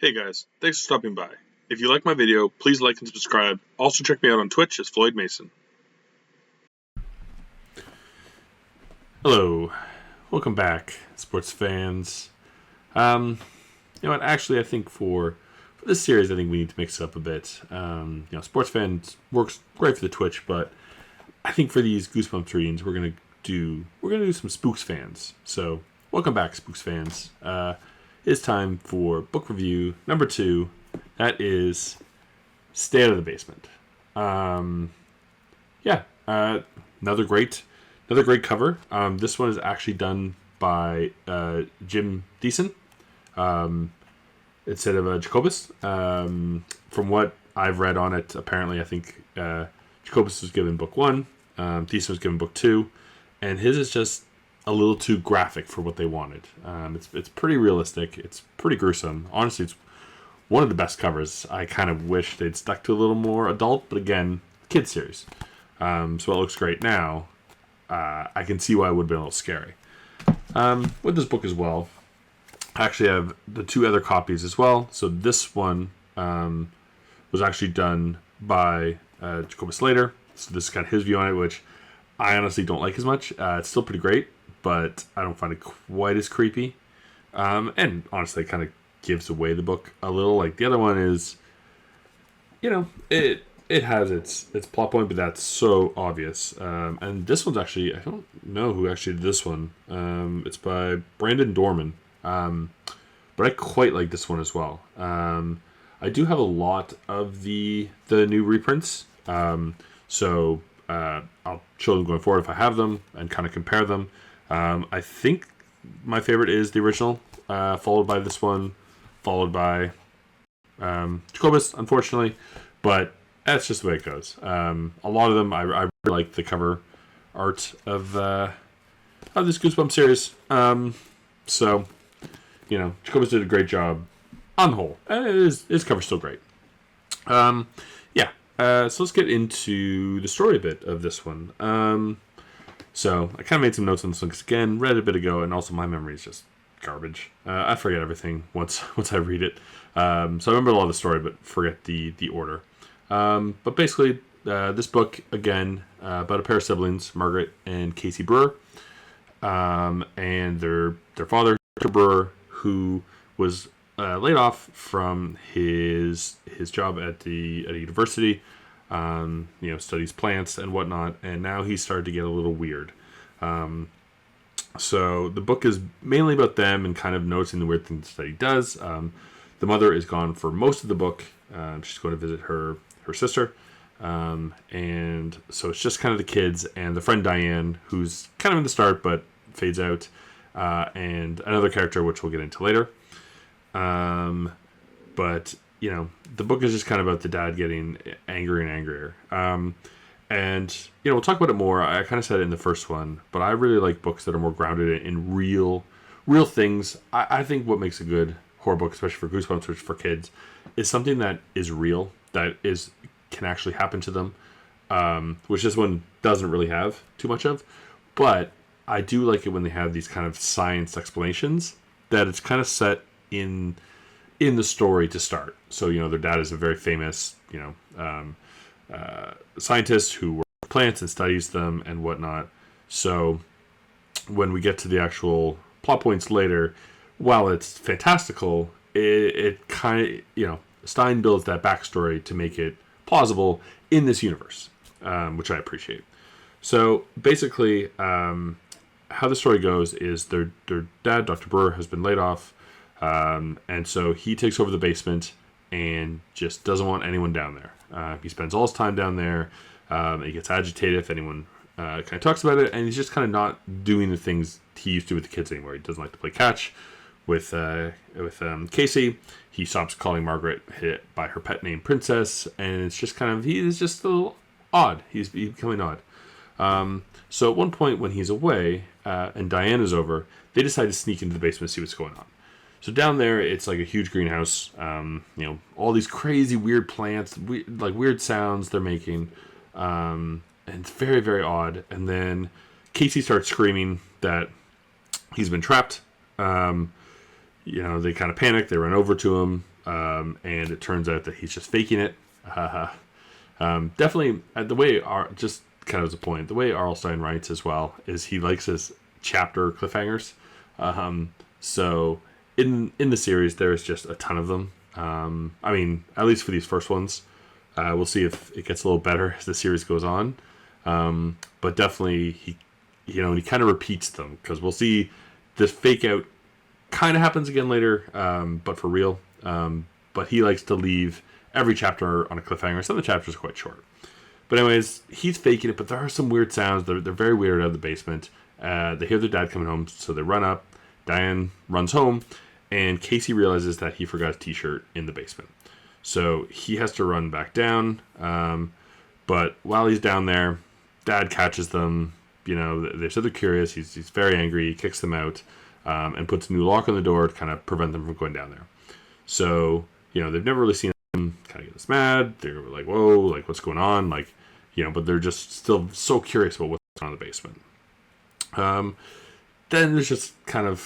Hey guys, thanks for stopping by. If you like my video, please like and subscribe. Also check me out on Twitch as Floyd Mason. Hello, welcome back, sports fans. You know what? Actually, I think for this series, I think we need to mix it up a bit. Sports fans works great for the Twitch, but I think for these Goosebumps readings, we're gonna do some Spooks fans. So, welcome back, Spooks fans. It's time for book review number 2. That is Stay Out of the Basement. Another great cover. This one is actually done by Jim Deason instead of Jacobus. From what I've read on it, apparently I think Jacobus was given book 1, Deason was given book 2, and his is just a little too graphic for what they wanted. It's pretty realistic. It's pretty gruesome. Honestly, it's one of the best covers. I kind of wish they'd stuck to a little more adult, but again, kids series. So it looks great now. I can see why it would have been a little scary. With this book as well, I actually have the 2 other copies as well. So this one was actually done by Jacobus Slater. So this got his view on it, which I honestly don't like as much. It's still pretty great, but I don't find it quite as creepy. And honestly, it kind of gives away the book a little. Like the other one is, it has its plot point, but that's so obvious. And this one's actually, I don't know who actually did this one. It's by Brandon Dorman. But I quite like this one as well. I do have a lot of the new reprints. So I'll show them going forward if I have them and kind of compare them. I think my favorite is the original, followed by this one, followed by Jacobus, unfortunately. But that's just the way it goes. A lot of them, I really like the cover art of this Goosebumps series. So, Jacobus did a great job on the whole. And his cover's still great. So let's get into the story a bit of this one. So I kind of made some notes on this one because, again, read it a bit ago, and also my memory is just garbage. I forget everything once I read it. So I remember a lot of the story, but forget the order. But basically, this book, again, about a pair of siblings, Margaret and Casey Brewer, and their father, Dr. Brewer, who was laid off from his job at a university, studies plants and whatnot, and now he's started to get a little weird. So the book is mainly about them and kind of noticing the weird things that he does. The mother is gone for most of the book. She's going to visit her sister. And so it's just kind of the kids and the friend Diane, who's kind of in the start but fades out, and another character which we'll get into later. But the book is just kind of about the dad getting angrier and angrier. And we'll talk about it more. I kind of said it in the first one, but I really like books that are more grounded in real things. I think what makes a good horror book, especially for Goosebumps, which for kids, is something that is real, that can actually happen to them, which this one doesn't really have too much of. But I do like it when they have these kind of science explanations that it's kind of set in the story to start. So their dad is a very famous scientist who works with plants and studies them and whatnot. So when we get to the actual plot points later, while it's fantastical, it kind of Stein builds that backstory to make it plausible in this universe, which I appreciate. So basically, how the story goes is their dad, Dr. Brewer, has been laid off. And so he takes over the basement and just doesn't want anyone down there. He spends all his time down there. He gets agitated if anyone kind of talks about it, and he's just kind of not doing the things he used to with the kids anymore. He doesn't like to play catch with Casey. He stops calling Margaret by her pet name Princess, and it's just he's just a little odd. He's becoming odd. So at one point when he's away and Diane is over, they decide to sneak into the basement and see what's going on. So down there, it's like a huge greenhouse. All these crazy weird plants, weird sounds they're making, and it's very, very odd. And then Casey starts screaming that he's been trapped. They kind of panic. They run over to him. and it turns out that he's just faking it. Definitely, the way just kind of as a point, the way Arlstein writes as well is he likes his chapter cliffhangers. So in the series, there's just a ton of them. I mean, at least for these first ones, we'll see if it gets a little better as the series goes on. But definitely, he kind of repeats them, because we'll see this fake out kind of happens again later, but for real. But he likes to leave every chapter on a cliffhanger. Some of the chapters are quite short. But anyways, he's faking it, but there are some weird sounds. They're very weird out of the basement. They hear their dad coming home, so they run up. Diane runs home, and Casey realizes that he forgot his t-shirt in the basement. So he has to run back down. But while he's down there, Dad catches them. They said they're curious. He's very angry. He kicks them out, and puts a new lock on the door to kind of prevent them from going down there. So, they've never really seen him kind of get this mad. They're like, whoa, like, what's going on? Like, but they're just still so curious about what's going on in the basement. Then there's just kind of,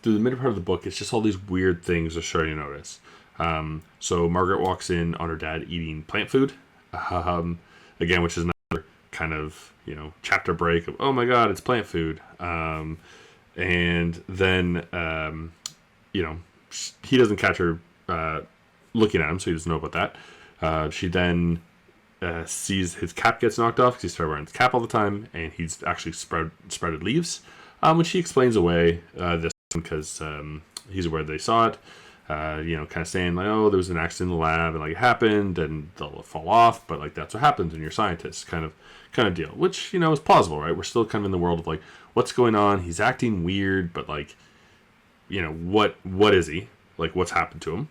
through the middle part of the book, it's just all these weird things they're starting to notice. So Margaret walks in on her dad eating plant food, again, which is another kind of, chapter break of, oh my God, it's plant food. And then, he doesn't catch her looking at him, so he doesn't know about that. She then sees his cap gets knocked off, because he started wearing his cap all the time, and he's actually spreaded leaves, which he explains away this because he's aware they saw it. Kind of saying like, oh, there was an accident in the lab, and like it happened, and they'll fall off, but like that's what happens when you're scientists, kind of deal, which is plausible, right? We're still kind of in the world of like, what's going on? He's acting weird, but like, what is he? Like, what's happened to him?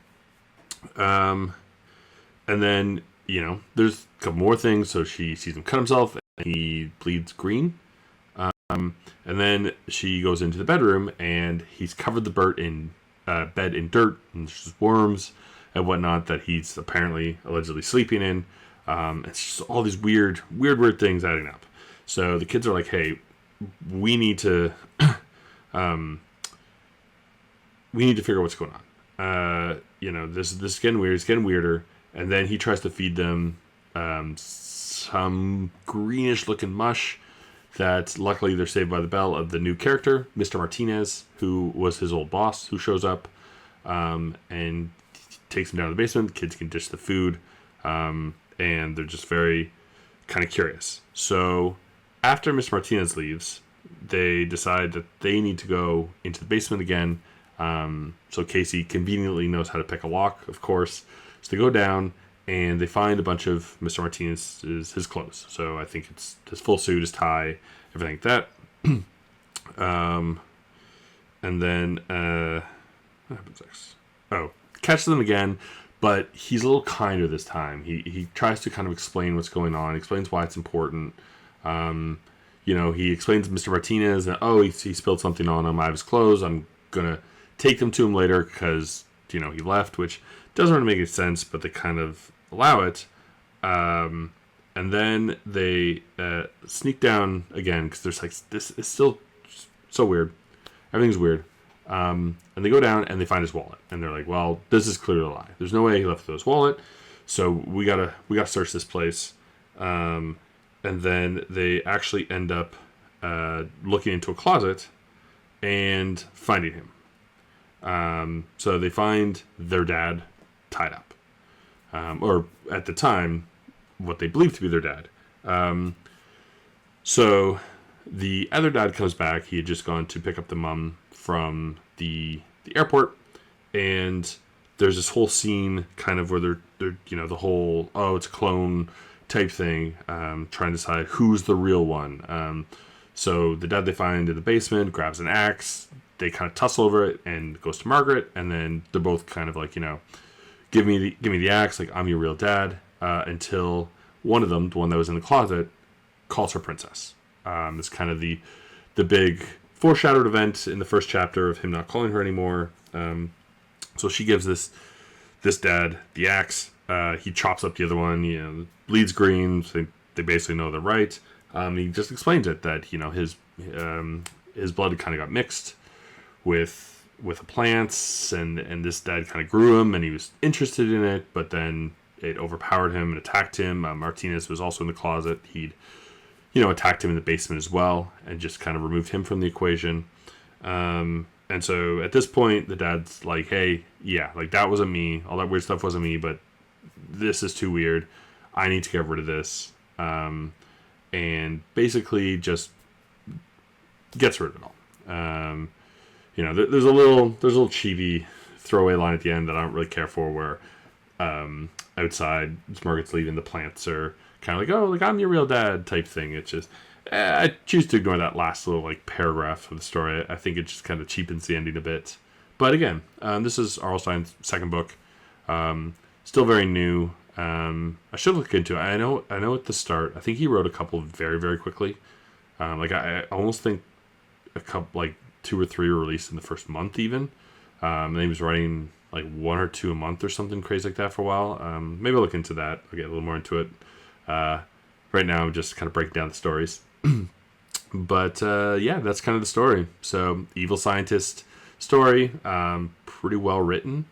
And then there's a couple more things. So she sees him cut himself, and he bleeds green. And then she goes into the bedroom, and he's covered the bed in dirt, and there's just worms and whatnot that he's apparently allegedly sleeping in. It's just all these weird things adding up. So the kids are like, hey, we need to figure out what's going on. This is getting weird. It's getting weirder. And then he tries to feed them some greenish looking mush that luckily they're saved by the bell of the new character, Mr. Martinez, who was his old boss, who shows up and takes him down to the basement. The kids can dish the food, and they're just very kind of curious. So after Mr. Martinez leaves, they decide that they need to go into the basement again. So Casey conveniently knows how to pick a lock, of course. So they go down, and they find a bunch of Mr. Martinez's his clothes. So I think it's his full suit, his tie, everything like that. And then what happens next? Oh, catches them again, but he's a little kinder this time. He tries to kind of explain what's going on, explains why it's important. He explains to Mr. Martinez that, oh, he spilled something on him. I have his clothes. I'm gonna take them to him later because he left, which doesn't really make any sense, but they kind of allow it. And then they sneak down again, because there's like, this is still so weird. Everything's weird. And they go down and they find his wallet, and they're like, well, this is clearly a lie. There's no way he left with his wallet, so we gotta search this place. And then they actually end up looking into a closet and finding him. So they find their dad tied up, or at the time, what they believe to be their dad. So the other dad comes back. He had just gone to pick up the mom from the airport, and there's this whole scene kind of where they're the whole, oh, it's a clone type thing, trying to decide who's the real one. So the dad they find in the basement grabs an axe. They kind of tussle over it, and goes to Margaret, and then they're both kind of like, give me the axe, like, I'm your real dad, until one of them, the one that was in the closet, calls her princess. It's kind of the big foreshadowed event in the first chapter of him not calling her anymore. So she gives this dad the axe. He chops up the other one, bleeds green, so they basically know they're right. He just explains it, that his blood kind of got mixed with with the plants, and this dad kind of grew him, and he was interested in it, but then it overpowered him and attacked him. Martinez was also in the closet. He'd, attacked him in the basement as well, and just kind of removed him from the equation. And so at this point, the dad's like, hey, yeah, like that wasn't me. All that weird stuff wasn't me, but this is too weird. I need to get rid of this. And basically just gets rid of it all. There's a little chibi throwaway line at the end that I don't really care for, where outside Margaret's leaving, the plants are kind of like, oh, like I'm your real dad type thing. It's just, I choose to ignore that last little like paragraph of the story. I think it just kind of cheapens the ending a bit. But again, this is R.L. Stine's second book. Still very new. I should look into it. I know at the start, I think he wrote a couple very, very quickly. I almost think a couple, like 2 or 3 were released in the first month even. And he was writing like 1 or 2 a month or something crazy like that for a while. Maybe I'll look into that. I'll get a little more into it. Right now I'm just kind of breaking down the stories. But yeah, that's kind of the story. So evil scientist story, pretty well written.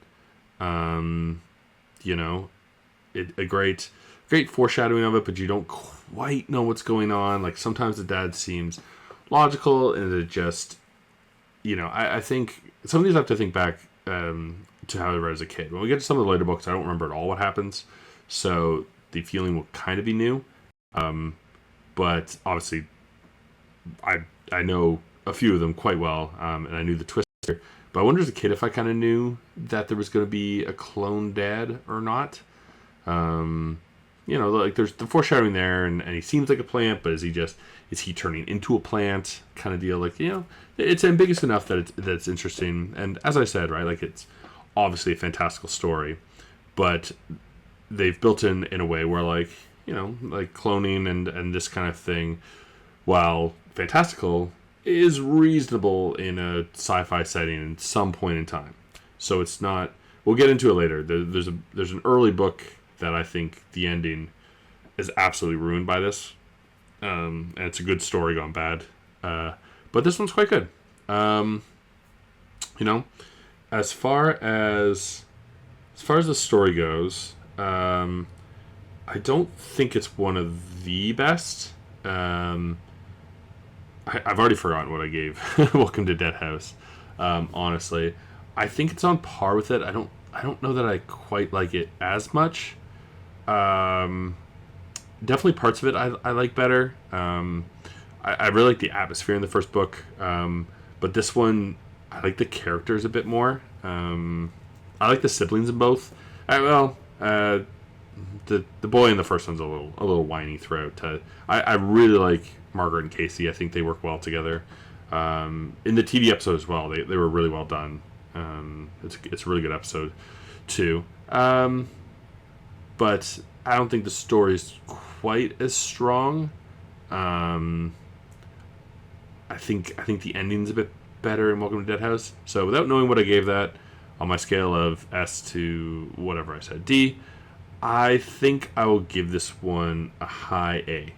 A great foreshadowing of it, but you don't quite know what's going on. Like sometimes the dad seems logical, and it just, I think some of these I have to think back to how I read as a kid. When we get to some of the later books, I don't remember at all what happens, so the feeling will kind of be new. But obviously, I know a few of them quite well, and I knew the twist here. But I wonder as a kid if I kind of knew that there was going to be a clone dad or not. Like there's the foreshadowing there, and he seems like a plant, but is he turning into a plant kind of deal? Like, it's ambiguous enough that it's interesting. And as I said, right, like it's obviously a fantastical story, but they've built in a way where like, like cloning and this kind of thing, while fantastical, is reasonable in a sci-fi setting at some point in time. So it's not. We'll get into it later. There's an early book that I think the ending is absolutely ruined by this, and it's a good story gone bad. But this one's quite good. As far as the story goes, I don't think it's one of the best. I've already forgotten what I gave Welcome to Dead House. Honestly, I think it's on par with it. I don't know that I quite like it as much. Definitely parts of it I like better. I really like the atmosphere in the first book, but this one I like the characters a bit more. I like the siblings in both. The boy in the first one's a little whiny throughout. I really like Margaret and Casey. I think they work well together. In the TV episode as well, they were really well done. It's a really good episode too. But I don't think the story's quite as strong. I think the ending's a bit better in Welcome to Dead House. So without knowing what I gave that on my scale of S to whatever I said, D, I think I will give this one a high A.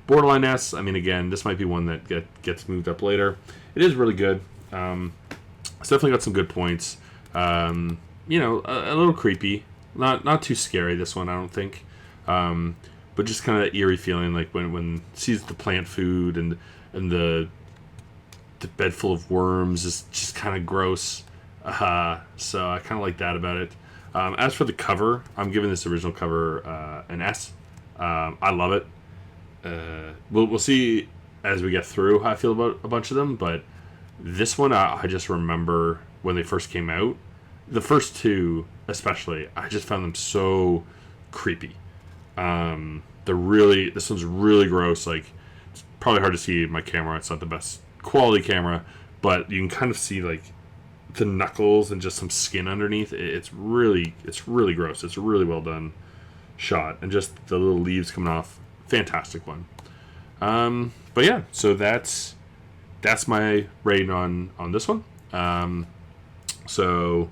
Borderline S. I mean, again, this might be one that gets moved up later. It is really good. It's definitely got some good points. A little creepy. Not too scary, this one, I don't think. But just kind of that eerie feeling, like when sees the plant food and the bed full of worms is just kind of gross. So I kind of like that about it. As for the cover, I'm giving this original cover an S. I love it. We'll see as we get through how I feel about a bunch of them, but this one I just remember when they first came out. The first two, especially, I just found them so creepy. This one's really gross. Like, it's probably hard to see in my camera. It's not the best quality camera, but you can kind of see like the knuckles and just some skin underneath. It's really gross. It's a really well done shot, and just the little leaves coming off. Fantastic one. But yeah, so that's my rating on this one. So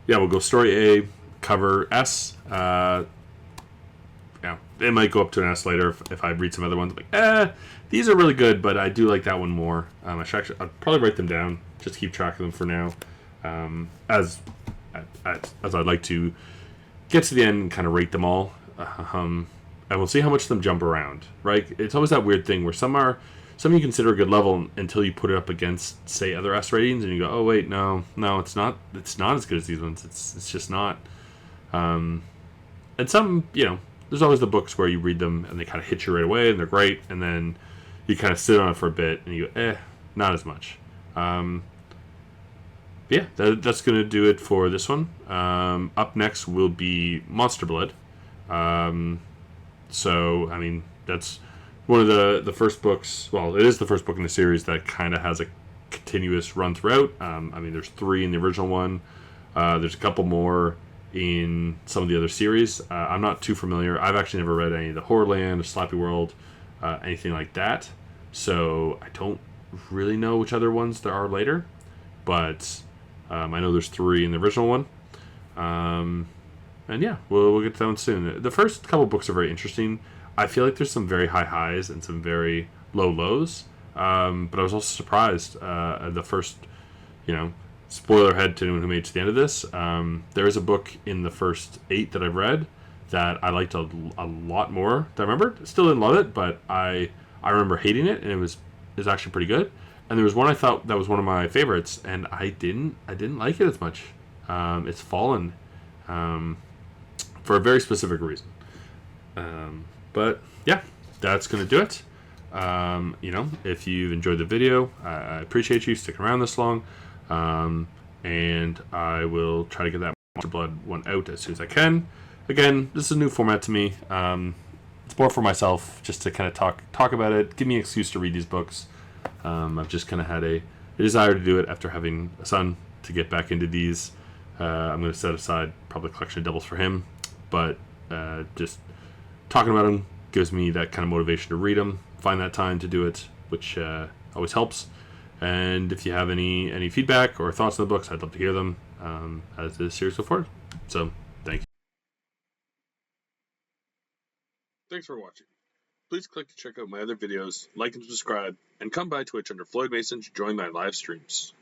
yeah, we'll go story A, cover S. Yeah, it might go up to an S later if I read some other ones. Like, these are really good, but I do like that one more. I'll probably write them down just to keep track of them for now, as I'd like to get to the end and kind of rate them all. And we'll see how much of them jump around. Right? It's always that weird thing where some you consider a good level until you put it up against, say, other S ratings, and you go, oh wait, no, it's not as good as these ones. It's just not. And some, there's always the books where you read them and they kind of hit you right away and they're great, and then you kind of sit on it for a bit and you go, not as much. Yeah, that's going to do it for this one. Up next will be Monster Blood. So, I mean, that's one of the first books. Well, it is the first book in the series that kind of has a continuous run throughout. I mean, there's 3 in the original one. There's a couple more in some of the other series. I'm not too familiar. I've actually never read any of the Horrorland or Slappy World, anything like that. So I don't really know which other ones there are later. But I know there's 3 in the original one. And yeah, we'll get to that one soon. The first couple books are very interesting. I feel like there's some very high highs and some very low lows. But I was also surprised at the first, spoiler ahead to anyone who made it to the end of this. There is a book in the first 8 that I've read that I liked a lot more than I remembered. Still didn't love it, but I remember hating it, and it was actually pretty good. And there was one I thought that was one of my favorites, and I didn't like it as much. It's Fallen, for a very specific reason. But yeah, that's gonna do it. If you've enjoyed the video, I appreciate you sticking around this long. And I will try to get that Monster Blood one out as soon as I can. Again, this is a new format to me. It's more for myself, just to kind of talk about it, give me an excuse to read these books. I've just kind of had a desire to do it after having a son, to get back into these. I'm going to set aside probably a collection of doubles for him, but just talking about them gives me that kind of motivation to read them, find that time to do it, which always helps. And if you have any feedback or thoughts on the books, I'd love to hear them as this series goes forward. So, thank you. Thanks for watching. Please click to check out my other videos, like and subscribe, and come by Twitch under Floyd Mason to join my live streams.